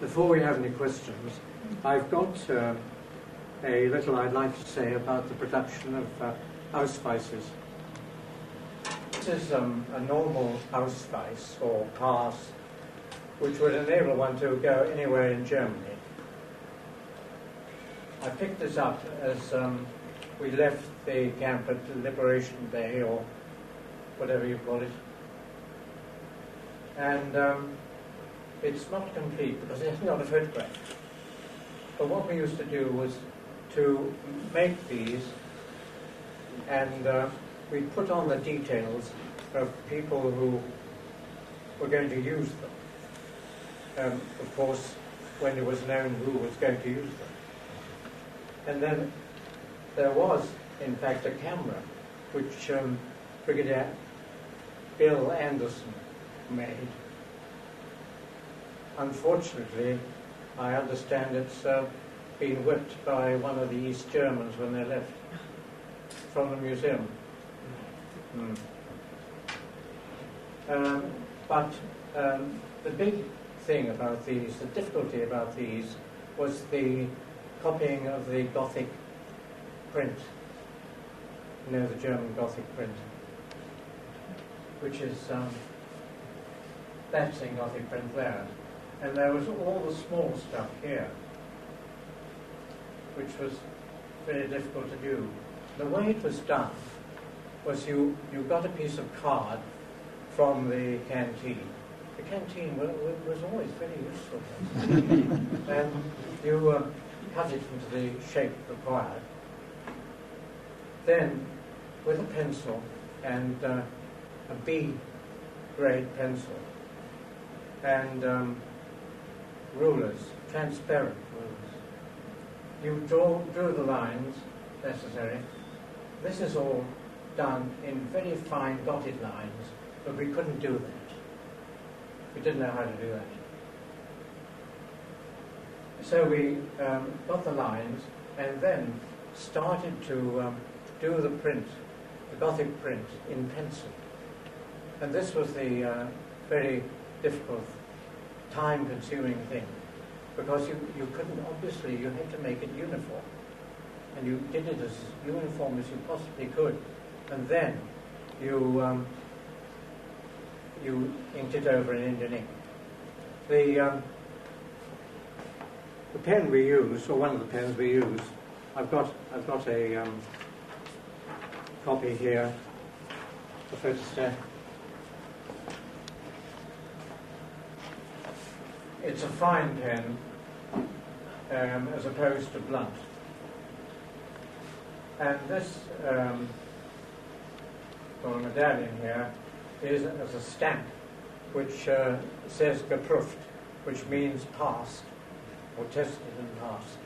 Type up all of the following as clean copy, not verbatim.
before we have any questions, I've got a little I'd like to say about the production of Ausweises. This is a normal Ausweis or pass which would enable one to go anywhere in Germany. I picked this up as we left the camp at Liberation Day, or whatever you call it. And it's not complete because it's not a photograph. But what we used to do was to make these, and we put on the details of people who were going to use them. Of course, when it was known who was going to use them. And then there was, in fact, a camera which Brigadier Bill Anderson made. Unfortunately, I understand it's been whipped by one of the East Germans when they left from the museum. But the big thing about these, the difficulty about these, was the copying of the Gothic print. You know, the German Gothic print, which is that's in Gothic print there. And there was all the small stuff here, which was very difficult to do. The way it was done was you got a piece of card from the canteen. The canteen was always very useful. And you cut it into the shape required. Then, with a pencil and a B-grade pencil and rulers, transparent rulers, you drew the lines necessary. This is all done in very fine dotted lines, but we couldn't do that. We didn't know how to do that. So we got the lines and then started to do the print, the Gothic print, in pencil. And this was the very difficult, time-consuming thing, because you couldn't, obviously, you had to make it uniform. And you did it as uniform as you possibly could. And then you inked it over in Indian ink. The pen we use, or one of the pens we use, I've got a copy here, the photostat. It's a fine pen, as opposed to blunt. And this little medallion here is as a stamp, which says geprüft, which means passed, or tested and passed.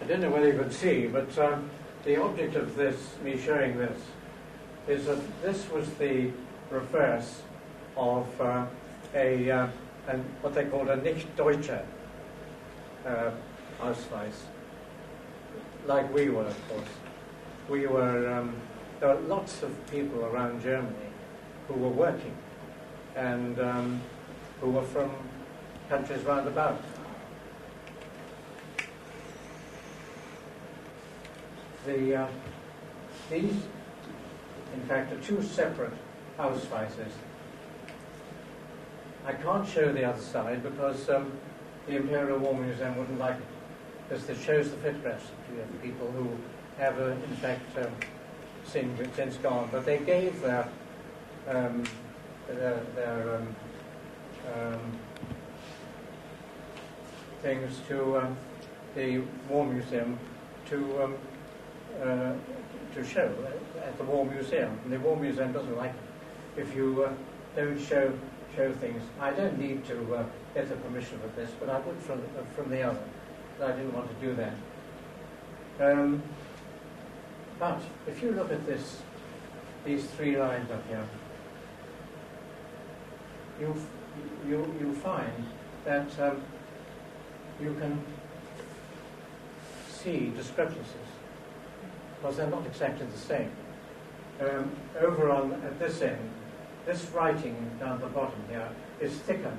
I don't know whether you can see, but the object of this, me showing this, is that this was the reverse of what they called a nicht deutscher Ausweis, like we were, of course. We were, there were lots of people around Germany who were working and who were from countries round about. These, in fact, are two separate Ausweises. I can't show the other side because the Imperial War Museum wouldn't like it, because it shows the photographs of people who have, in fact, since gone. But they gave their things to the War Museum to show at the War Museum. And the War Museum doesn't like it if you don't show things. I don't need to get the permission for this, but I would from the other. But I didn't want to do that. But if you look at these three lines up here, you find that you can see discrepancies, because they're not exactly the same. over on at this end, this writing down the bottom here is thicker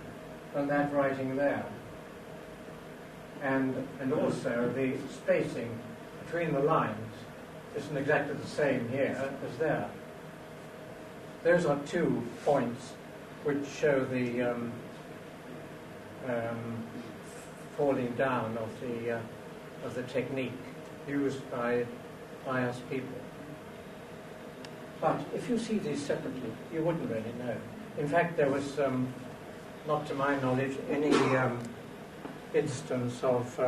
than that writing there. And also the spacing between the lines isn't exactly the same here as there. Those are 2 points which show the falling down of the technique used by us people. But if you see these separately, you wouldn't really know. In fact, there was, not to my knowledge, any instance of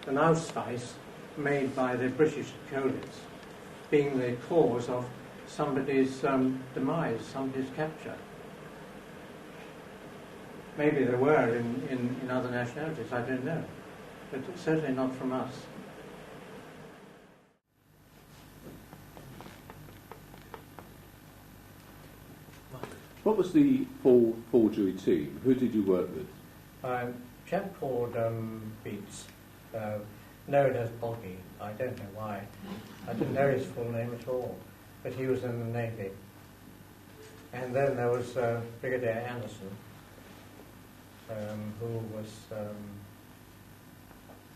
an Ausweis made by the British Colditz being the cause of somebody's demise, somebody's capture. Maybe there were in other nationalities, I don't know, but certainly not from us. What was the forgery team? Who did you work with? A chap called Beats, known as Boggy. I don't know why. I didn't know his full name at all, but he was in the Navy. And then there was Brigadier Anderson, who was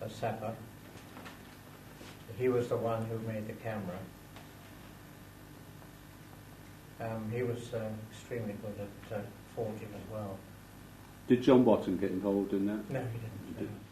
a sapper. He was the one who made the camera. He was extremely good at forging as well. Did John Watton get involved in that? No, he didn't. No.